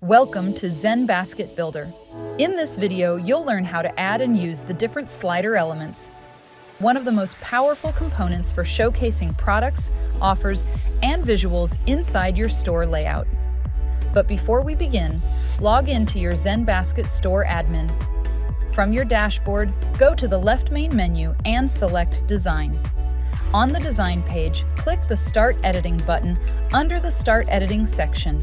Welcome to ZenBasket Builder. In this video, you'll learn how to add and use the different slider elements, one of the most powerful components for showcasing products, offers, and visuals inside your store layout. But before we begin, log in to your ZenBasket store admin. From your dashboard, go to the left main menu and select Design. On the Design page, click the Start Editing button under the Start Editing section.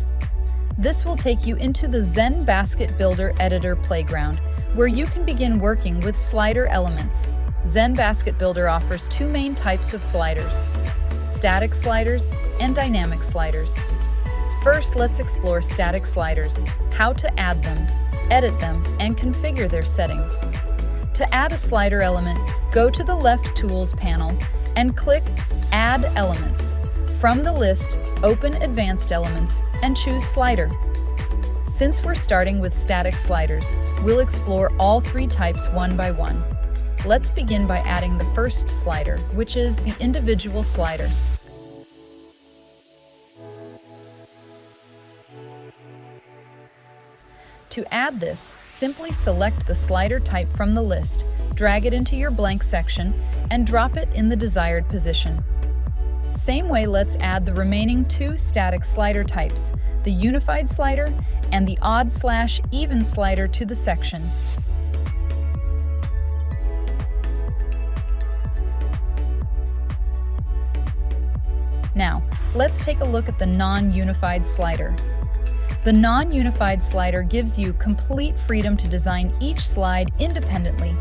This will take you into the ZenBasket Builder Editor Playground, where you can begin working with slider elements. ZenBasket Builder offers two main types of sliders: static sliders and dynamic sliders. First, let's explore static sliders, how to add them, edit them, and configure their settings. To add a slider element, go to the left Tools panel and click Add Elements. From the list, open Advanced Elements and choose Slider. Since we're starting with static sliders, we'll explore all three types one by one. Let's begin by adding the first slider, which is the individual slider. To add this, simply select the slider type from the list, drag it into your blank section, and drop it in the desired position. Same way, let's add the remaining two static slider types, the unified slider and the odd/even slider, to the section. Now, let's take a look at the non-unified slider. The non-unified slider gives you complete freedom to design each slide independently.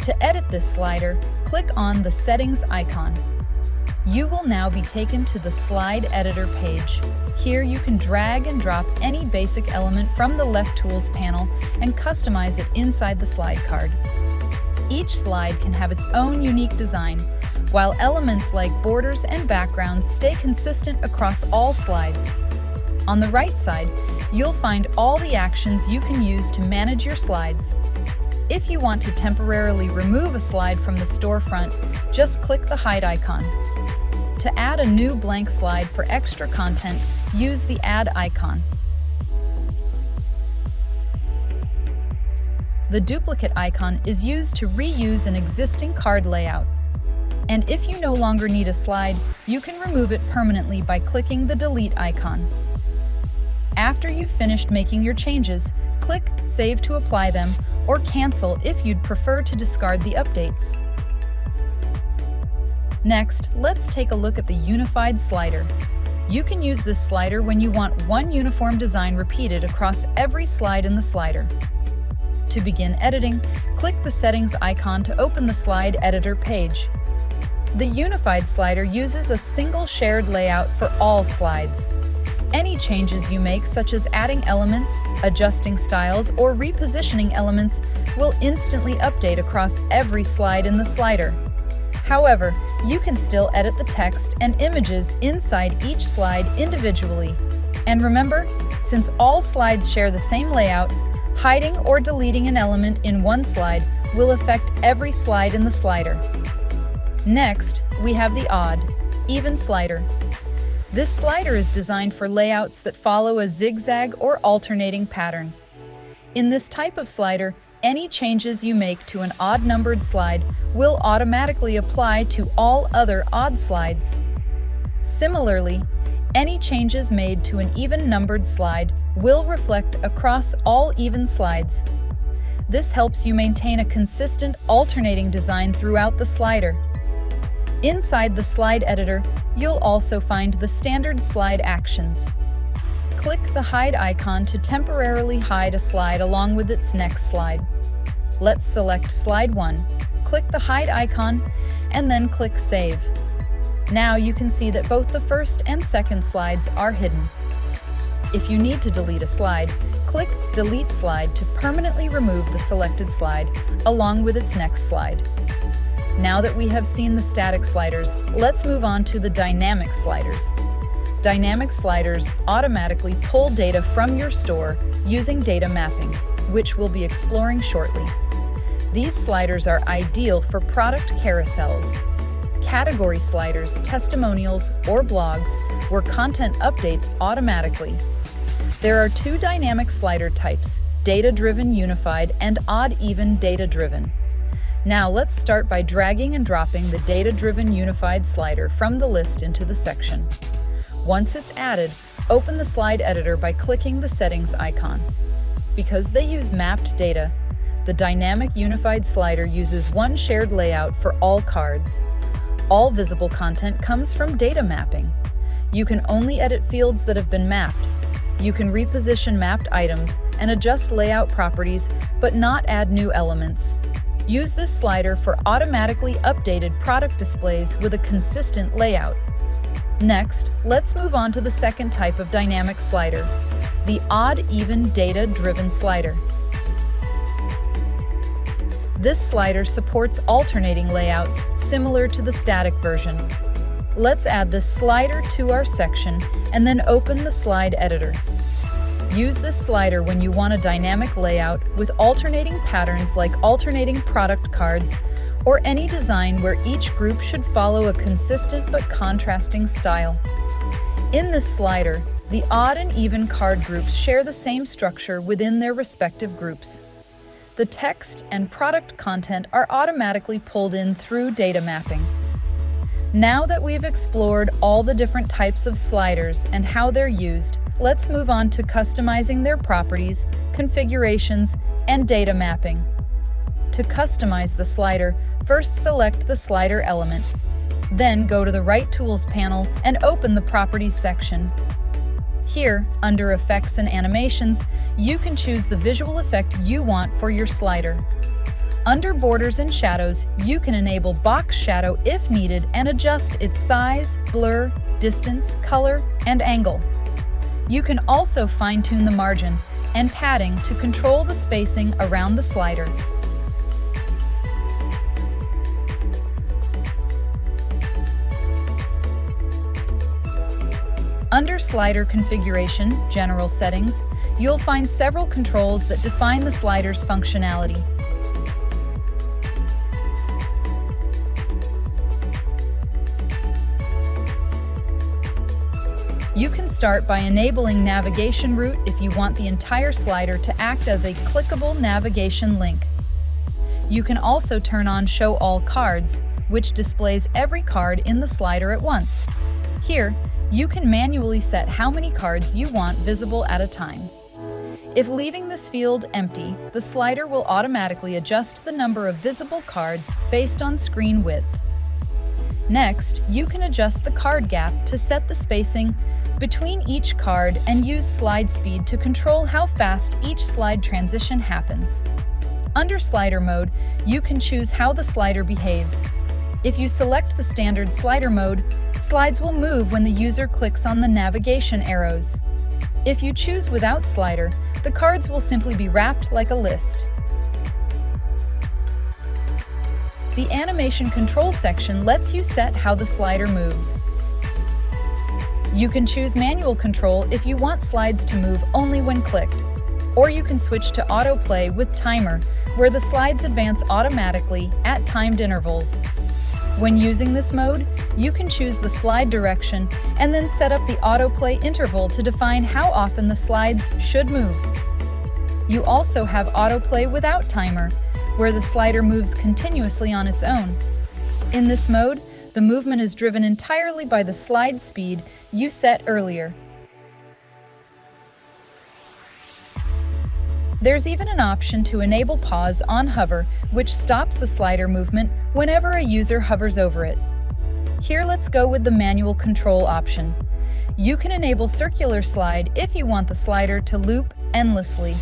To edit this slider, click on the Settings icon. You will now be taken to the Slide Editor page. Here you can drag and drop any basic element from the left Tools panel and customize it inside the slide card. Each slide can have its own unique design, while elements like borders and backgrounds stay consistent across all slides. On the right side, you'll find all the actions you can use to manage your slides. If you want to temporarily remove a slide from the storefront, just click the Hide icon. To add a new blank slide for extra content, use the Add icon. The duplicate icon is used to reuse an existing card layout. And if you no longer need a slide, you can remove it permanently by clicking the Delete icon. After you've finished making your changes, click Save to apply them, or Cancel if you'd prefer to discard the updates. Next, let's take a look at the unified slider. You can use this slider when you want one uniform design repeated across every slide in the slider. To begin editing, click the Settings icon to open the Slide Editor page. The unified slider uses a single shared layout for all slides. Any changes you make, such as adding elements, adjusting styles, or repositioning elements, will instantly update across every slide in the slider. However, you can still edit the text and images inside each slide individually. And remember, since all slides share the same layout, hiding or deleting an element in one slide will affect every slide in the slider. Next, we have the odd/even slider. This slider is designed for layouts that follow a zigzag or alternating pattern. In this type of slider, any changes you make to an odd-numbered slide will automatically apply to all other odd slides. Similarly, any changes made to an even-numbered slide will reflect across all even slides. This helps you maintain a consistent, alternating design throughout the slider. Inside the slide editor, you'll also find the standard slide actions. Click the Hide icon to temporarily hide a slide along with its next slide. Let's select Slide 1, click the Hide icon, and then click Save. Now you can see that both the first and second slides are hidden. If you need to delete a slide, click Delete Slide to permanently remove the selected slide along with its next slide. Now that we have seen the static sliders, let's move on to the dynamic sliders. Dynamic sliders automatically pull data from your store using data mapping, which we'll be exploring shortly. These sliders are ideal for product carousels, category sliders, testimonials, or blogs where content updates automatically. There are two dynamic slider types, data-driven unified and odd-even data-driven. Now let's start by dragging and dropping the data-driven unified slider from the list into the section. Once it's added, open the slide editor by clicking the settings icon. Because they use mapped data, the dynamic unified slider uses one shared layout for all cards. All visible content comes from data mapping. You can only edit fields that have been mapped. You can reposition mapped items and adjust layout properties, but not add new elements. Use this slider for automatically updated product displays with a consistent layout. Next, let's move on to the second type of dynamic slider, the odd-even data-driven slider. This slider supports alternating layouts similar to the static version. Let's add this slider to our section and then open the slide editor. Use this slider when you want a dynamic layout with alternating patterns like alternating product cards or any design where each group should follow a consistent but contrasting style. In this slider, the odd and even card groups share the same structure within their respective groups. The text and product content are automatically pulled in through data mapping. Now that we've explored all the different types of sliders and how they're used, let's move on to customizing their properties, configurations, and data mapping. To customize the slider, first select the slider element. Then go to the Right Tools panel and open the Properties section. Here, under Effects and Animations, you can choose the visual effect you want for your slider. Under Borders and Shadows, you can enable box shadow if needed and adjust its size, blur, distance, color, and angle. You can also fine-tune the margin and padding to control the spacing around the slider. Under Slider Configuration, General Settings, you'll find several controls that define the slider's functionality. You can start by enabling Navigation Route if you want the entire slider to act as a clickable navigation link. You can also turn on Show All Cards, which displays every card in the slider at once. Here, you can manually set how many cards you want visible at a time. If leaving this field empty, the slider will automatically adjust the number of visible cards based on screen width. Next, you can adjust the card gap to set the spacing between each card and use slide speed to control how fast each slide transition happens. Under Slider Mode, you can choose how the slider behaves. If you select the standard slider mode, slides will move when the user clicks on the navigation arrows. If you choose without slider, the cards will simply be wrapped like a list. The Animation Control section lets you set how the slider moves. You can choose manual control if you want slides to move only when clicked, or you can switch to autoplay with timer, where the slides advance automatically at timed intervals. When using this mode, you can choose the slide direction and then set up the autoplay interval to define how often the slides should move. You also have autoplay without timer, where the slider moves continuously on its own. In this mode, the movement is driven entirely by the slide speed you set earlier. There's even an option to enable pause on hover, which stops the slider movement whenever a user hovers over it. Here, let's go with the manual control option. You can enable circular slide if you want the slider to loop endlessly.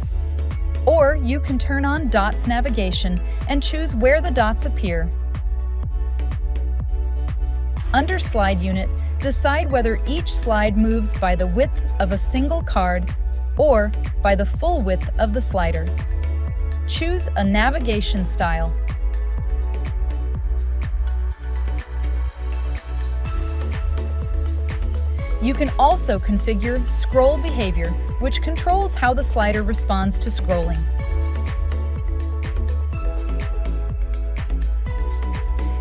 Or you can turn on dots navigation and choose where the dots appear. Under Slide Unit, decide whether each slide moves by the width of a single card or by the full width of the slider. Choose a navigation style. You can also configure scroll behavior, which controls how the slider responds to scrolling.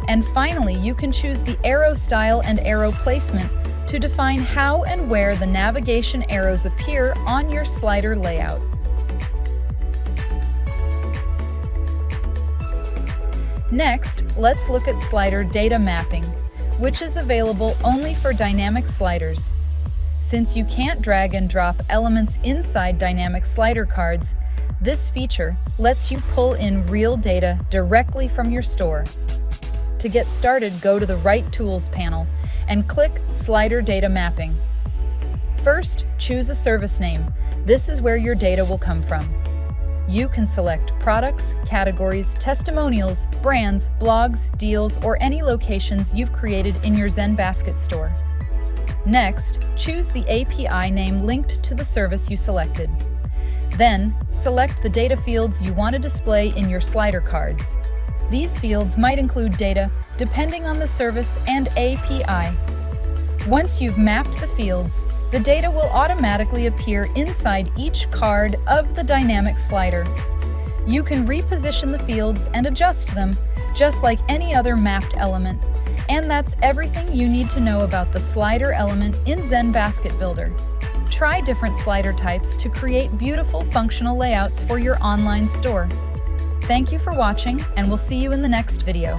And finally, you can choose the arrow style and arrow placement to define how and where the navigation arrows appear on your slider layout. Next, let's look at slider data mapping, which is available only for dynamic sliders. Since you can't drag and drop elements inside dynamic slider cards, this feature lets you pull in real data directly from your store. To get started, go to the Right Tools panel and click Slider Data Mapping. First, choose a service name. This is where your data will come from. You can select products, categories, testimonials, brands, blogs, deals, or any locations you've created in your ZenBasket store. Next, choose the API name linked to the service you selected. Then, select the data fields you want to display in your slider cards. These fields might include data depending on the service and API. Once you've mapped the fields, the data will automatically appear inside each card of the dynamic slider. You can reposition the fields and adjust them, just like any other mapped element. And that's everything you need to know about the slider element in ZenBasket Builder. Try different slider types to create beautiful functional layouts for your online store. Thank you for watching, and we'll see you in the next video.